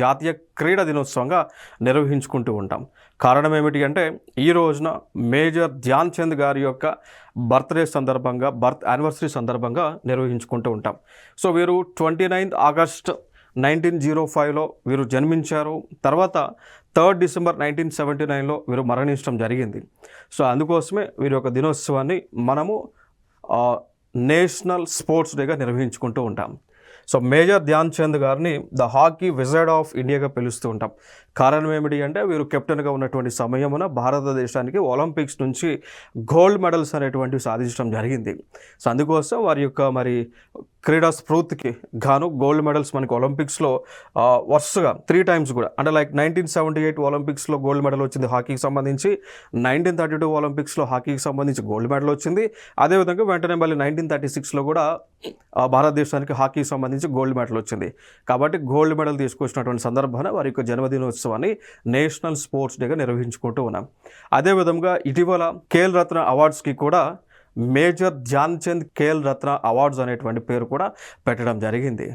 జాతీయ క్రీడా దినోత్సవంగా నిర్వహించుకుంటూ ఉంటాం. కారణం ఏమిటి అంటే ఈ రోజున మేజర్ ధ్యాన్ చంద్ గారి యొక్క బర్త్డే సందర్భంగా యానివర్సరీ సందర్భంగా నిర్వహించుకుంటూ ఉంటాం. సో వీరు 29 ఆగస్ట్ 1905లో వీరు జన్మించారు. తర్వాత 3 డిసెంబర్ 1979లో వీరు మరణించడం జరిగింది. సో అందుకోసమే వీరి యొక్క దినోత్సవాన్ని మనము నేషనల్ స్పోర్ట్స్ డేగా నిర్వహించుకుంటూ ఉంటాం. సో మేజర్ ధ్యాన్ చంద్ గారిని ద హాకీ విజర్డ్ ఆఫ్ ఇండియాగా పిలుస్తూ ఉంటాం. కారణం ఏమిటి అంటే వీరు కెప్టెన్గా ఉన్నటువంటి సమయమున భారతదేశానికి ఒలింపిక్స్ నుంచి గోల్డ్ మెడల్స్ అనేటువంటివి సాధించడం జరిగింది. సో అందుకోసం వారి యొక్క క్రీడా స్ఫూర్తికి గాను గోల్డ్ మెడల్స్ మనకి ఒలింపిక్స్లో వరుసగా 3 times కూడా, అంటే లైక్ 1978 ఒలింపిక్స్లో గోల్డ్ మెడల్ వచ్చింది హాకీకి సంబంధించి, 1932 ఒలింపిక్స్లో హాకీకి సంబంధించి గోల్డ్ మెడల్ వచ్చింది. అదేవిధంగా వెంటనే మళ్ళీ 1936లో కూడా భారతదేశానికి హాకీకి సంబంధించి గోల్డ్ మెడల్ వచ్చింది. కాబట్టి గోల్డ్ మెడల్ తీసుకొచ్చినటువంటి సందర్భాన వారి యొక్క జన్మదినోత్సవాన్ని నేషనల్ స్పోర్ట్స్ డేగా నిర్వహించుకుంటూ ఉన్నాం. అదేవిధంగా ఇటీవల ఖేల్ రత్న అవార్డ్స్కి కూడా మేజర్ ధ్యాన్ చంద్ ఖేల్ రత్న అవార్డ్స్ అనేటువంటి పేరు కూడా పెట్టడం జరిగింది.